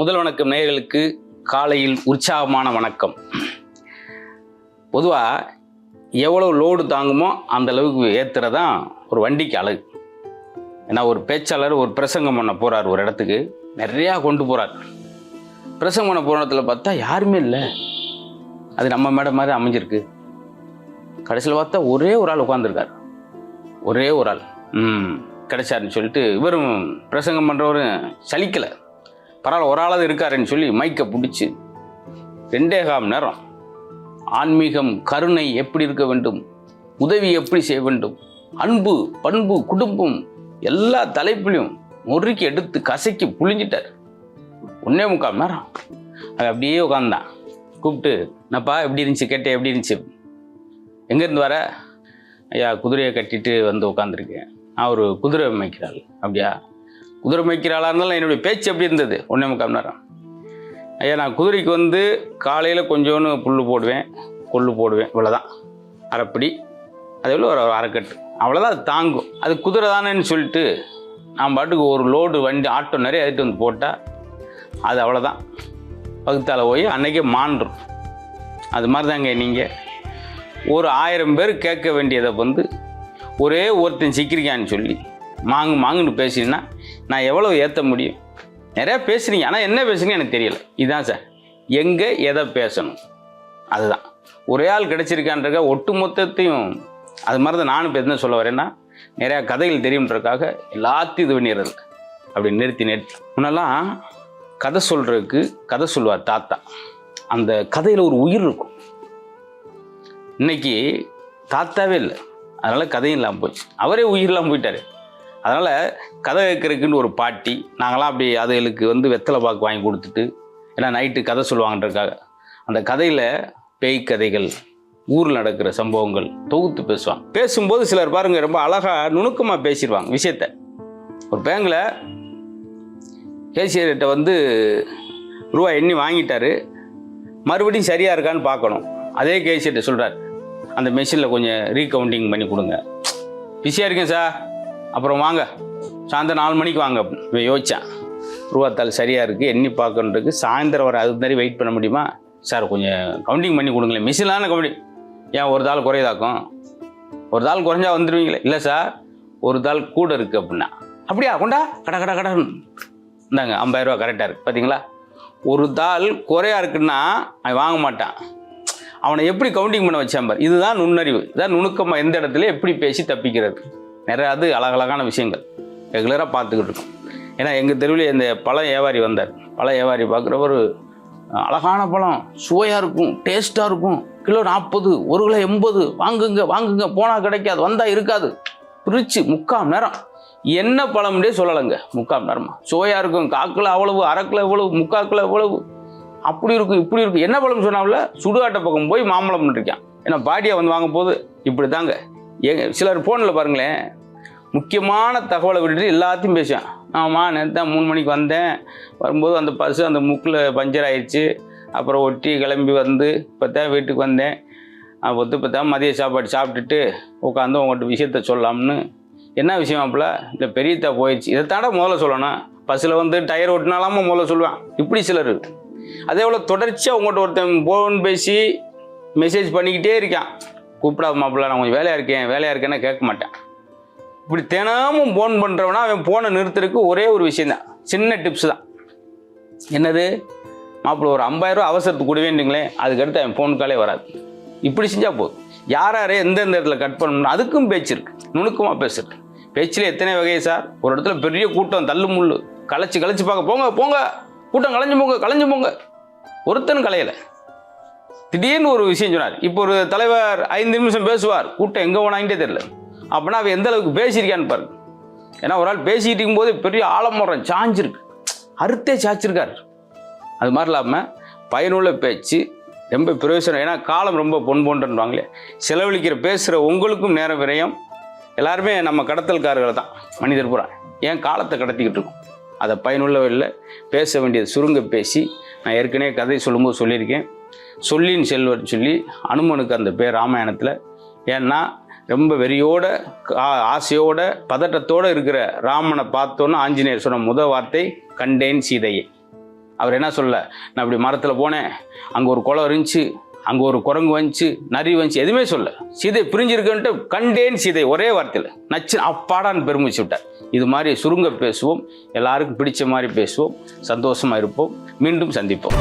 முதல் வணக்கம் நேயர்களுக்கு காலையில் உற்சாகமான வணக்கம். பொதுவாக எவ்வளோ லோடு தாங்குமோ அந்த அளவுக்கு ஏற்றுறதான் ஒரு வண்டிக்கு அழகு. ஏன்னா ஒரு பேச்சாளர் ஒரு பிரசங்கம் பண்ண போகிறார், ஒரு இடத்துக்கு நிறையா கொண்டு போகிறார். பிரசங்கம் பண்ண போகிற இடத்துல பார்த்தா யாருமே இல்லை. அது நம்ம மேடம் மாதிரி அமைஞ்சிருக்கு. கடைசியில் பார்த்தா ஒரே ஒரு ஆள் உட்காந்துருக்கார். ஒரே ஒரு ஆள் கிடைச்சாருன்னு சொல்லிட்டு இவரும் பிரசங்கம் பண்ணுறவரும் சலிக்கலை. பரவாயில்ல, ஒரு ஆளாவது இருக்காருன்னு சொல்லி மைக்கை பிடிச்சி 2.25 மணி நேரம் ஆன்மீகம், கருணை எப்படி இருக்க வேண்டும், உதவி எப்படி செய்ய வேண்டும், அன்பு, பண்பு, குடும்பம் எல்லா தலைப்பிலையும் முறுக்கி எடுத்து கசக்கி புழிஞ்சிட்டார். 1.25 மணி நேரம் அது அப்படியே உட்காந்தான். கூப்பிட்டு, என்னப்பா எப்படி இருந்துச்சு கேட்டேன், எப்படி இருந்துச்சு, எங்கேருந்து வர? ஐயா குதிரையை கட்டிட்டு வந்து உட்காந்துருக்கேன். நான் ஒரு குதிரை மேய்க்கிறாள். அப்படியா, குதிரை மேய்க்கிறாளாக இருந்தாலும் என்னுடைய பேச்சு எப்படி இருந்தது? 1.25 மணி நேரம். ஐயா நான் குதிரைக்கு வந்து காலையில் கொஞ்சோன்னு புல் போடுவேன், கொள்ளு போடுவேன், இவ்வளோதான். அரைப்படி, அதே போல் ஒரு அரைக்கட்டு, அவ்வளோதான். அது தாங்கும். அது குதிரை தானேன்னு சொல்லிட்டு நான் பாட்டுக்கு ஒரு லோடு வண்டி ஆட்டோ நிறைய ஏற்றிட்டு வந்து போட்டால் அது அவ்வளோதான், வகுத்தால போய் அன்றைக்கே மாண்டும். அது மாதிரி தாங்க நீங்கள் ஒரு 1000 பேர் கேட்க வேண்டியதை வந்து ஒரே ஒருத்தன் சிக்கிரிக்கான்னு சொல்லி மாங்குன்னு பேசினா நான் எவ்வளோ ஏற்ற முடியும்? நிறையா பேசுகிறீங்க, ஆனால் என்ன பேசுறீங்க எனக்கு தெரியலை. இதுதான் சார், எங்கே எதை பேசணும் அதுதான். ஒரே ஆள் கிடச்சிருக்கான்றக்க ஒட்டு மொத்தத்தையும் அது மாதிரி தான் நானும் என்ன சொல்ல வரேன்னா, நிறையா கதைகள் தெரியுன்றதுக்காக எல்லாத்தையும் இது பண்ணிடுறது. அப்படி நிறுத்தி முன்னெல்லாம் கதை சொல்கிறதுக்கு கதை சொல்லுவார் தாத்தா. அந்த கதையில் ஒரு உயிர் இருக்கும். இன்னைக்கு தாத்தாவே இல்லை, அதனால் கதையும் இல்லாமல் போச்சு. அவரே உயிர் இல்லாமல் போயிட்டார். அதனால் கதை கேட்குறதுக்குன்னு ஒரு பாட்டி, நாங்களாம் அப்படி அதுகளுக்கு வந்து வெத்தலை பாக்கு வாங்கி கொடுத்துட்டு, ஏன்னா நைட்டு கதை சொல்லுவாங்கன்றதுக்காக அந்த கதையில் பேய் கதைகள், ஊரில் நடக்கிற சம்பவங்கள் தொகுத்து பேசுவாங்க. பேசும்போது சிலர் பாருங்கள் ரொம்ப அழகாக நுணுக்கமாக பேசிடுவாங்க விஷயத்த. ஒரு பேங்கில் கேசியர்கிட்ட வந்து ரூபா எண்ணி வாங்கிட்டாரு, மறுபடியும் சரியாக இருக்கான்னு பார்க்கணும். அதே கேசியர்கிட்ட சொல்கிறார், அந்த மெஷினில் கொஞ்சம் ரீகவுண்டிங் பண்ணி கொடுங்க, பிஸியாக இருக்கேன் சார், அப்புறம் வாங்க சாயந்தரம் 4 மணிக்கு வாங்க. இப்போ யோசித்தேன், ரூபாத்தாள் சரியாக இருக்குது, எண்ணி பார்க்கணுன்றதுக்கு சாயந்தரம் வர அது மாதிரி வெயிட் பண்ண முடியுமா சார்? கொஞ்சம் கவுண்டிங் பண்ணி கொடுங்களேன். மிஷினான கவுண்டிங் ஏன் ஒரு தாள் குறையதாக்கும்? ஒரு தாள் குறைஞ்சா வந்துடுவீங்களே? இல்லை சார், ஒரு தாள் கூட இருக்குது அப்படின்னா. அப்படியா, கொண்டா கடை இந்தாங்க 50,000 ரூபா கரெக்டாக இருக்குது. பார்த்தீங்களா, ஒரு தாள் குறையா இருக்குன்னா அவன் வாங்க மாட்டான். அவனை எப்படி கவுண்டிங் பண்ண வச்சான் பார். இதுதான் நுண்ணறிவு, இதான் நுணுக்கமாக எந்த இடத்துல எப்படி பேசி தப்பிக்கிறது. நிறைய அது அழகழகான விஷயங்கள் ரெகுலராக பார்த்துக்கிட்டு இருக்கோம். ஏன்னா எங்கள் தெருவில் இந்த பழ வியாபாரி வந்தார். பழ வியாபாரி பார்க்குற ஒரு அழகான பழம், சுவையாக இருக்கும், டேஸ்ட்டாக இருக்கும், கிலோ 40, 1 கிலோ 80, வாங்குங்க, போனால் கிடைக்காது, வந்தால் இருக்காது. பிரித்து 3/4 மணி நேரம் என்ன பழம்னே சொல்லலைங்க. 3/4 மணி நேரமா சுவையாக இருக்கும், 1/4 கிலோ அவ்வளவு, 1/2 கிலோ எவ்வளவு, 3/4 கிலோ எவ்வளவு, அப்படி இருக்கும் இப்படி இருக்கும். என்ன பழம் சொன்னாவில் சுடுகாட்டை பக்கம் போய் மாம்பழம் இருக்கான். ஏன்னா பாட்டியாக வந்து வாங்க போது இப்படி தாங்க. சிலர் ஃபோனில் பாருங்களேன், முக்கியமான தகவலை விட்டுட்டு எல்லாத்தையும் பேசுவேன். ஆமாம், நேற்று தான் 3 மணிக்கு வந்தேன், வரும்போது அந்த பஸ்ஸு அந்த முக்கில் பஞ்சர் ஆயிடுச்சு, அப்புறம் ஒட்டி கிளம்பி வந்து இப்போ தான் வீட்டுக்கு வந்தேன், இப்போ தான் மதிய சாப்பாடு சாப்பிட்டுட்டு உட்காந்து உங்கள்கிட்ட விஷயத்த சொல்லலாம்னு. என்ன விஷயம் அப்பல? இந்த பெரியத்தா போயிடுச்சு, இதை தாண்டா முதல்ல சொல்லணும். பஸ்ஸில் வந்து டயர் ஓட்டினாலாமா முதல்ல சொல்லுவேன். இப்படி சிலர். அதே போல் தொடர்ச்சியாக உங்கள்கிட்ட ஒருத்தன் ஃபோன் பேசி மெசேஜ் பண்ணிக்கிட்டே இருக்கான், கூப்பிடாத மாப்பிள்ள, நான் கொஞ்சம் வேலையாக இருக்கேன்னா கேட்க மாட்டேன். இப்படி தினமும் ஃபோன் பண்ணுறவனா அவன் ஃபோனை நிறுத்துறதுக்கு ஒரே ஒரு விஷயந்தான், சின்ன டிப்ஸ் தான். என்னது, மாப்பிள்ள ஒரு 50,000 ரூபா அவசரத்துக்கு கொடுவேன்றீங்களேன், அதுக்கடுத்து அவன் ஃபோன் காலே வராது. இப்படி செஞ்சால் போதும். யாரே எந்தெந்த இடத்துல கட் பண்ணணும்னு அதுக்கும் பேச்சு இருக்குது, நுணுக்கமாக பேசுறது. பேச்சில் எத்தனை வகை சார். ஒரு இடத்துல பெரிய கூட்டம், தள்ளு முள்ளு, களைச்சி பார்க்க போங்க, கூட்டம் களைஞ்சு போங்க, ஒருத்தனும் கலையலை. திடீர்னு ஒரு விஷயம் சொன்னார். இப்போ ஒரு தலைவர் 5 நிமிஷம் பேசுவார், கூட்டம் எங்கே போனாங்கிட்டே தெரியல. அப்படின்னா அவன் எந்த அளவுக்கு பேசியிருக்கான்னு பாருங்க. ஏன்னா ஒரு ஆள் பேசிகிட்டு இருக்கும்போது பெரிய ஆலமரம் சாஞ்சிருக்கு, அறுத்தே சாய்ச்சிருக்கார். அது மாதிரி இல்லாமல் பயனுள்ள பேச்சு ரொம்ப பிரயோசனம். ஏன்னா காலம் ரொம்ப பொன்பொன்றுவாங்களே, செலவழிக்கிற பேசுகிற உங்களுக்கும் நேரம் விரயம். எல்லாருமே நம்ம கடத்தல்காரர்கள் தான், மனிதர் பூரா. ஏன் காலத்தை கடத்திக்கிட்டு இருக்கோம். அதை பயனுள்ள இல்லை பேச வேண்டியது சுருங்க பேசி. நான் ஏற்கனவே கதை சொல்லும்போது சொல்லியிருக்கேன், சொல்லின் செல்வர் சொல்லி அனுமனுக்கு அந்த பேர் ராமாயணத்தில். ஏன்னா ரொம்ப வெறியோட ஆசையோட பதட்டத்தோடு இருக்கிற ராமனை பார்த்தோன்னு ஆஞ்சநேயர் சொன்ன முதல் வார்த்தை கண்டேன் சீதையை. அவர் என்ன சொல்ல, நான் இப்படி மரத்தில் போனேன், அங்கே ஒரு குளம் இருந்துச்சு, அங்கே ஒரு குரங்கு வந்துச்சு, நரி வந்துச்சு, எதுவுமே சொல்ல. சீதை பிரிஞ்சிருக்குன்ட்டு கண்டேன் சீதை ஒரே வார்த்தையில் நச்சு அப்பாடான்னு பெருமிச்சு விட்டார். இது மாதிரி சுருங்க பேசுவோம், எல்லாருக்கும் பிடிச்ச மாதிரி பேசுவோம், சந்தோஷமாக இருப்போம், மீண்டும் சந்திப்போம்.